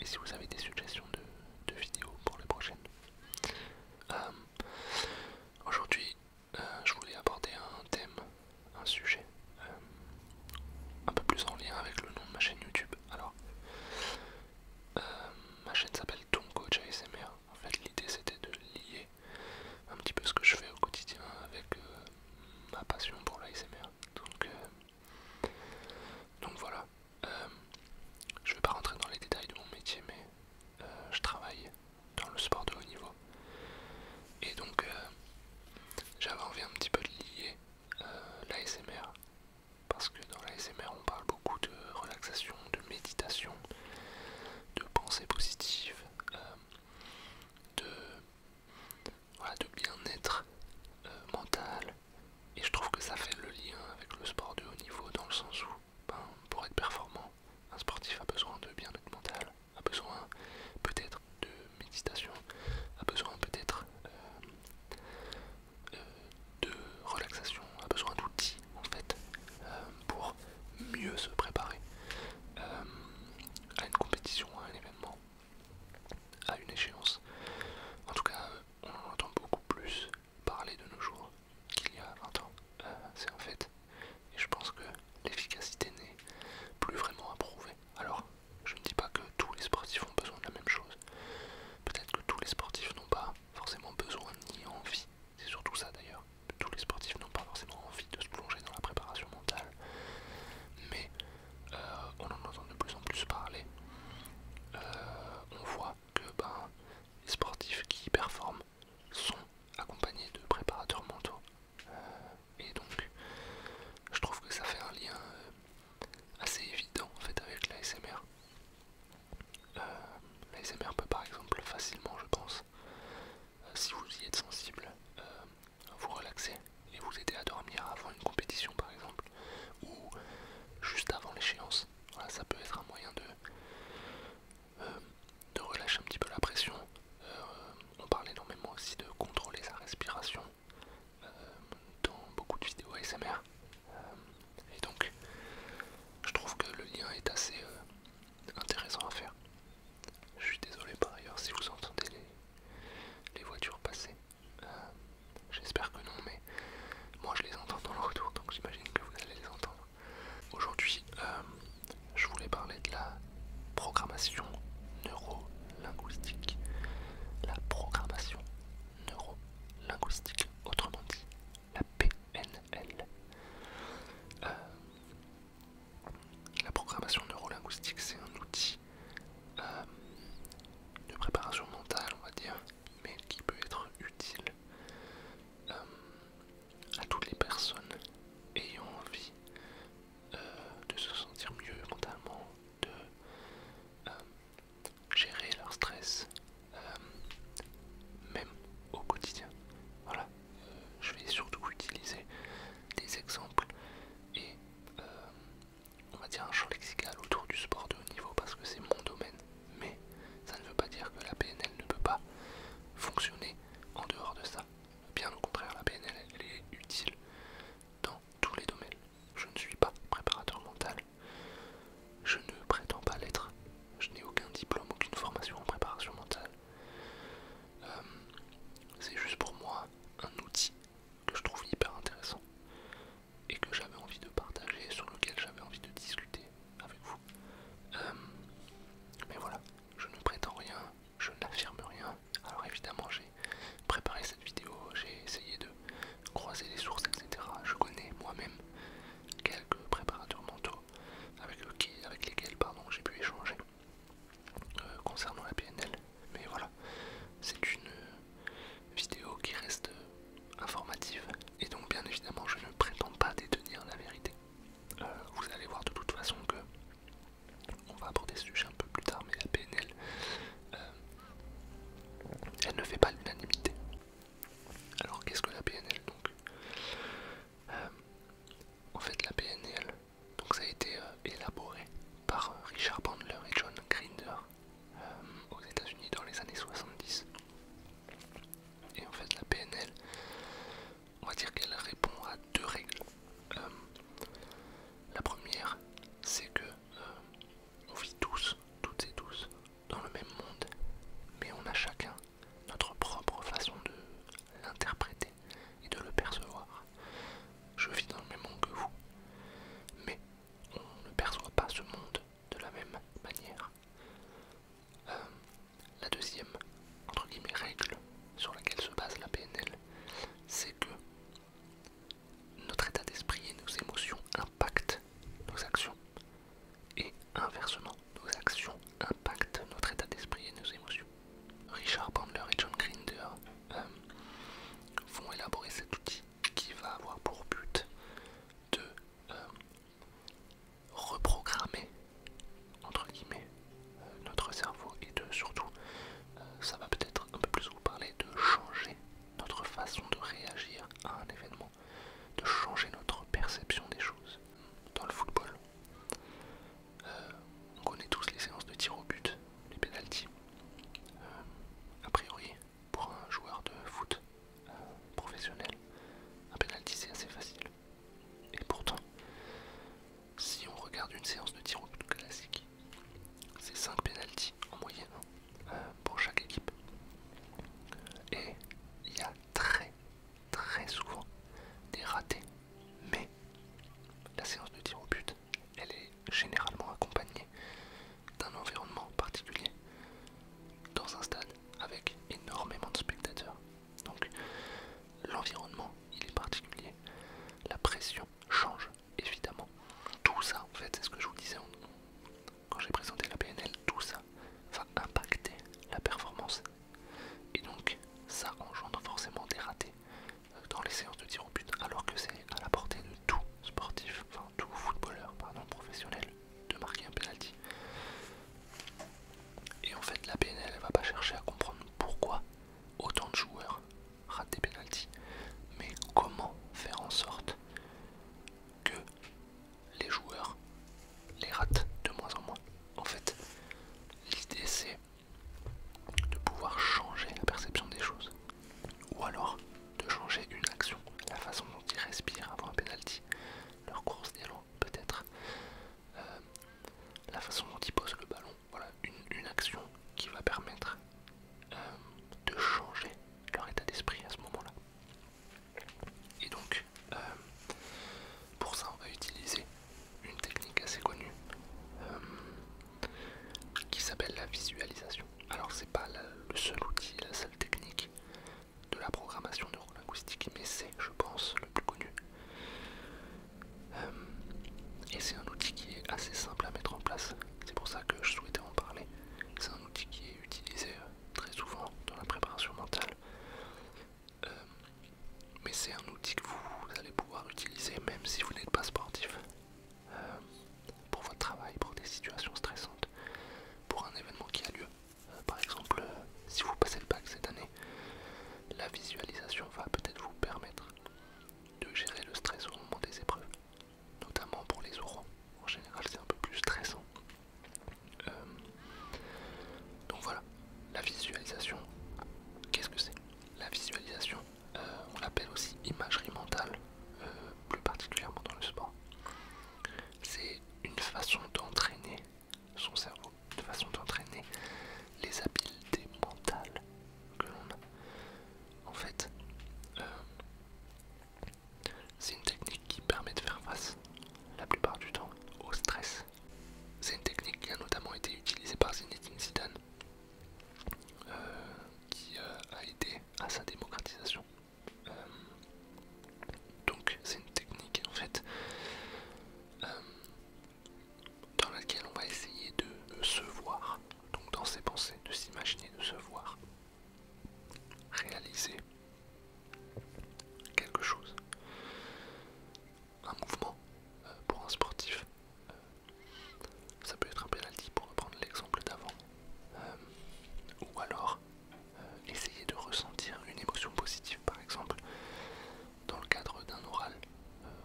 si vous avez des suggestions de vidéos pour les prochaines. Euh, Aujourd'hui, je voulais aborder un thème, un sujet un peu plus en lien avec le nom de ma chaîne YouTube. Alors, ma chaîne s'appelle Tom Coach ASMR. En fait, l'idée c'était de lier un petit peu ce que je fais au quotidien avec ma passion pour l'ASMR. Donc voilà. Je vais pas rentrer dans les détails de mon métier, mais je travaille dans le sport de haut niveau. Et donc, j'avais envie un petit peu de lier l'ASMR, parce que dans l'ASMR on parle beaucoup de relaxation, de méditation, de pensée positive, de, voilà, de bien-être mental, et je trouve que ça fait le lien avec le sport de haut niveau dans le sens où, pour être performant, un sportif a besoin de bien-être mental, a besoin peut-être de méditation, a besoin peut-être de relaxation, a besoin d'outils en fait pour mieux se préparer à une compétition, à un événement, à une échéance. En tout cas, on en entend beaucoup plus parler de nos jours qu'il y a 20 ans, c'est un fait. Et je pense que l'efficacité n'est plus vraiment approuvée. Alors, je ne dis pas que tous les sportifs ont besoin de la même chose. Peut-être que tous les sportifs n'ont pas forcément besoin ni envie. C'est surtout ça d'ailleurs. Tous les sportifs n'ont pas forcément envie de se plonger dans la préparation mentale. Mais on en entend de plus en plus parler. On voit que les sportifs qui performent sont accompagnés de préparateurs mentaux. Et donc, je trouve que ça fait un lien assez évident en fait avec l'ASMR. L'ASMR peut par exemple facilement, je pense, si vous y êtes sensible, vous relaxer et vous aider à dormir avant une compétition par exemple, ou juste avant l'échéance. Voilà, ça peut être un moyen de relâcher un penser, de s'imaginer, de se voir réaliser quelque chose, un mouvement pour un sportif. Ça peut être un penalty pour reprendre l'exemple d'avant, ou alors essayer de ressentir une émotion positive, par exemple dans le cadre d'un oral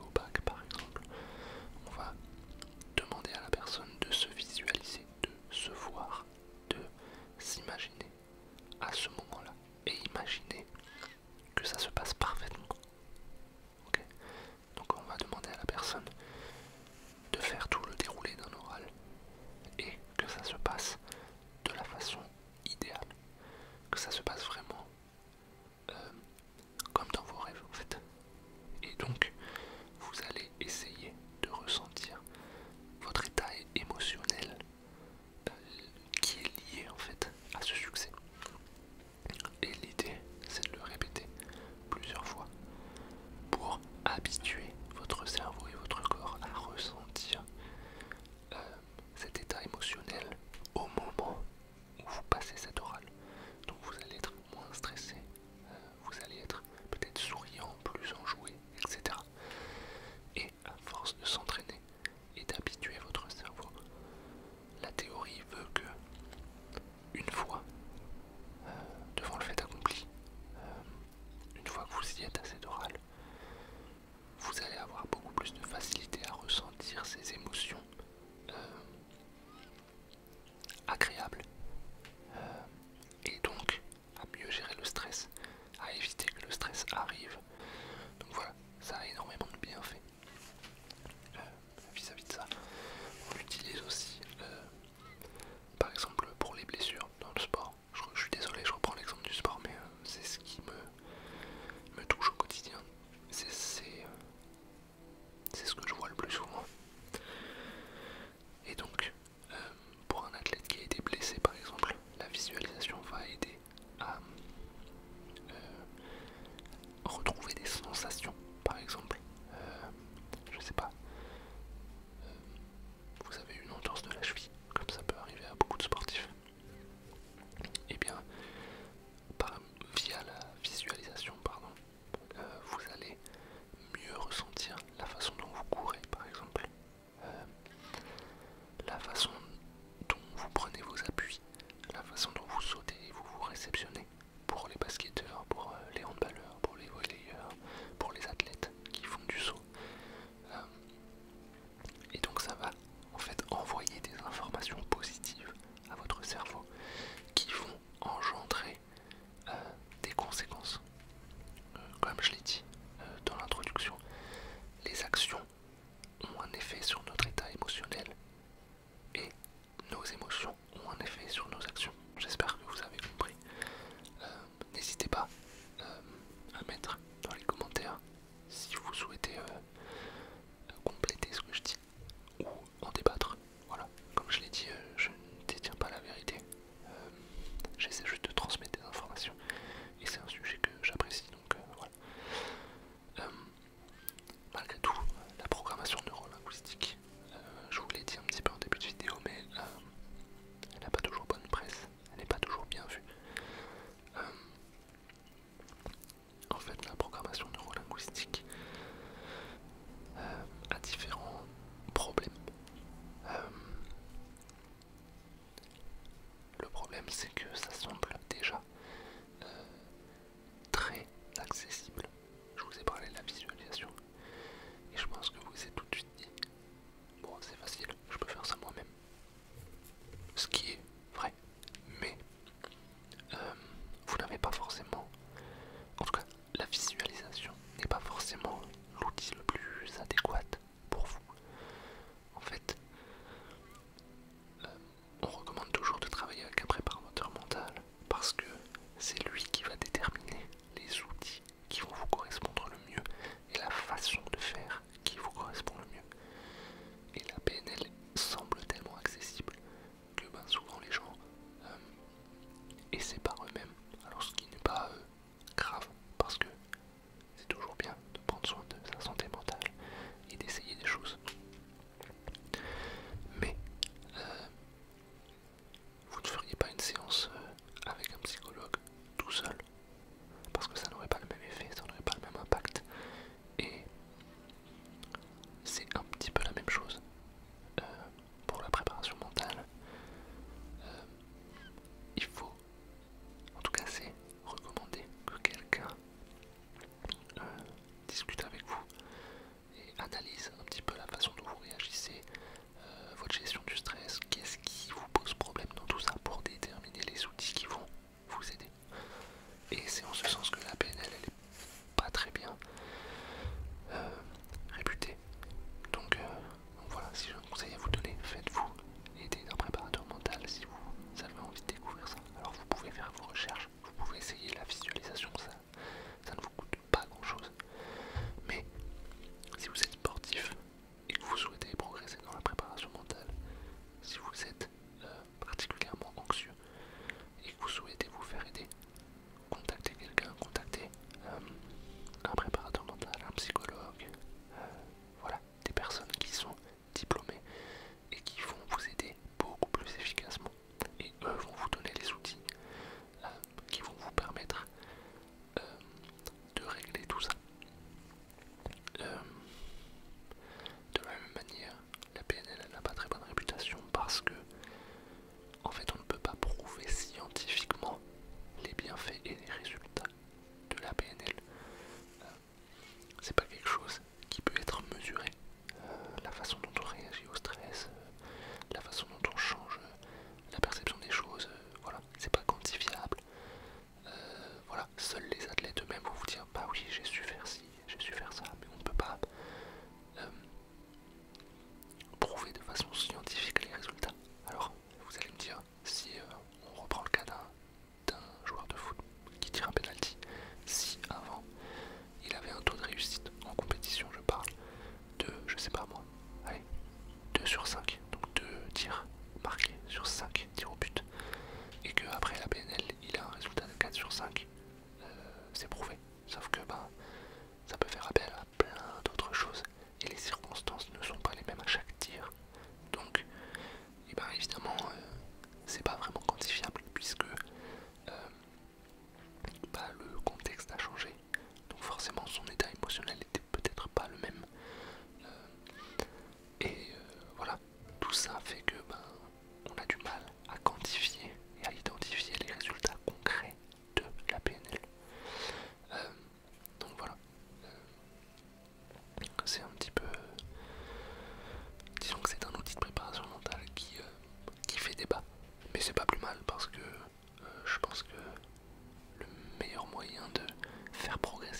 au bac par exemple. On va demander à la personne de se visualiser, de se voir, de s'imaginer à ce moment-là et imaginer que ça se passe parfaitement. Ok. Donc on va demander à la personne de faire tout le déroulé d'un oral et que ça se passe de la façon idéale, que ça se passe vraiment comme dans vos rêves en fait. Et donc vous allez essayer de ressentir votre état émotionnel qui est lié en fait à ce succès. Et l'idée c'est de le répéter plusieurs fois pour habituer votre cerveau et votre corps à ressentir cet état émotionnel au moment où vous passez cet oral. Donc vous allez être moins stressé, vous allez être peut-être souriant, plus enjoué, etc. Et à force de s'entraîner et d'habituer votre cerveau, la théorie veut que une fois devant le fait accompli, une fois que vous y êtes à cet oral, vous allez avoir beaucoup plus de facilité à ressentir ces émotions agréables et donc à mieux gérer le stress, à éviter que le stress arrive. Donc voilà, ça a énormément de bienfaits. Vis-à-vis de ça, on l'utilise aussi par exemple pour les blessures dans le sport. Je suis désolé, je reprends l'exemple du sport, mais c'est ce qui me touche au quotidien. C'est ce que je vois le plus souvent. Et donc, pour un athlète qui a été blessé par exemple, la visualisation va aider à retrouver des sensations. Par exemple, je sais pas, vous avez une entorse de la cheville, comme ça peut arriver à beaucoup de sportifs. Et bien, via la visualisation, vous allez mieux ressentir la façon dont vous courez, par exemple, la façon dont vous prenez vos appuis, la façon dont vous sautez et vous réceptionnez pour les basketteurs, pour les handballeurs, pour les volleyeurs, pour les athlètes qui font du saut. Et donc ça va en fait envoyer des informations positives à votre cerveau qui vont engendrer des conséquences. Comme je l'ai dit dans l'introduction, les actions ont un effet sur notre état émotionnel et nos émotions ont un effet sur nos actions. J'espère que vous avez compris. N'hésitez pas à mettre dans les commentaires si vous souhaitez compléter ce que je dis ou en débattre. Voilà, comme je l'ai dit, je ne détiens pas la vérité. J'essaie juste de transmettre des informations et c'est un sujet que j'apprécie, donc voilà. Malgré tout, la programmation neurolinguistique, je vous l'ai dit un petit peu en début de vidéo, mais elle n'a pas toujours bonne presse, elle n'est pas toujours bien vue. En fait, la programmation neurolinguistique a différents problèmes. Le problème, c'est que ça semble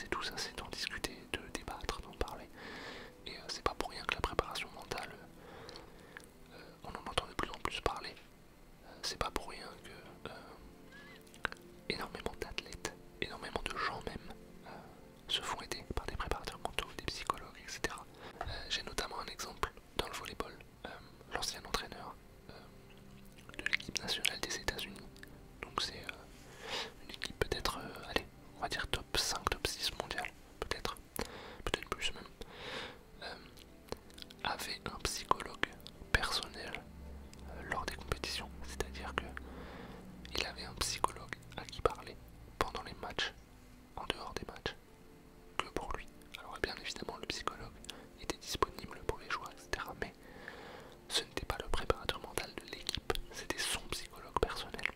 stress et tout ça, c'est d'en discuter, de débattre, d'en parler. Et c'est pas pour rien que la préparation mentale, on en entend de plus en plus parler. C'est pas pour rien que énormément d'athlètes, énormément de gens même, se font aider par des préparateurs mentaux, des psychologues, etc. J'ai notamment un exemple dans le volleyball. L'ancien entraîneur de l'équipe nationale des États-Unis, donc c'est une équipe peut-être, allez, on va dire top 5, top 6 mondial, peut-être plus même, avait un psychologue personnel lors des compétitions, c'est-à-dire que il avait un psychologue à qui parler pendant les matchs, en dehors des matchs, que pour lui. Alors bien évidemment le psychologue était disponible pour les joueurs, etc. Mais ce n'était pas le préparateur mental de l'équipe, c'était son psychologue personnel.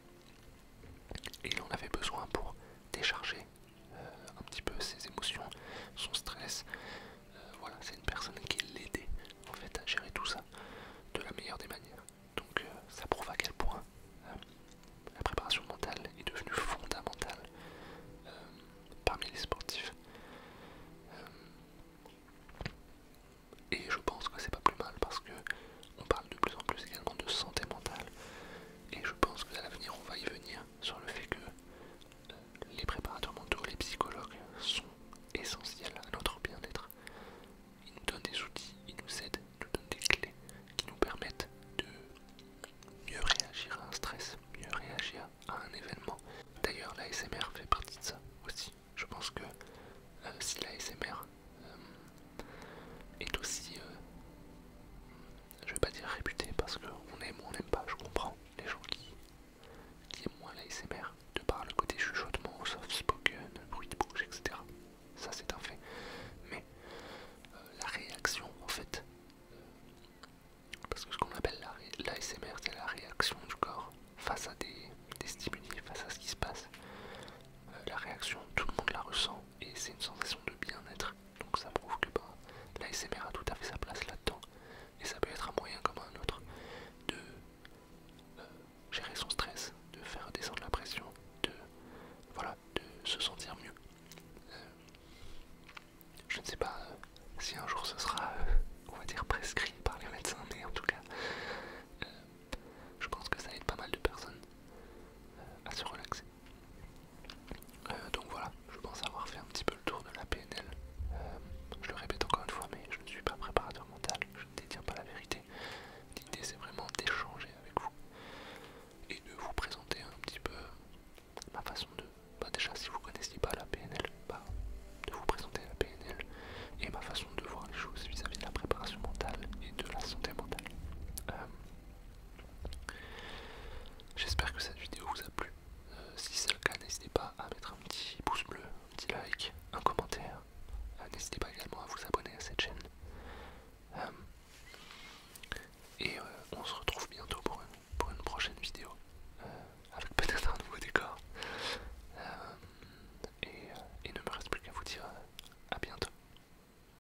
Et il en avait besoin pour décharger un petit peu ses émotions, son stress. Voilà, c'est une personne qui l'aidait en fait à gérer tout ça de la meilleure des manières. Donc ça prouve à quel point la préparation mentale est devenue fondamentale parmi les sportifs. Et je pense que c'est pas plus mal parce que on parle de plus en plus également de santé mentale. Et je pense qu'à l'avenir on va y venir sur le fait que les préparateurs mentaux, les psychologues sont essentiels à notre bien-être. Ils nous donnent des outils, ils nous aident, ils nous donnent des clés qui nous permettent de mieux réagir à un stress, mieux réagir à un événement. D'ailleurs, l'ASMR fait partie de ça aussi. Je pense que si l'ASMR est aussi, je vais pas dire réputé parce qu'on aime ou on n'aime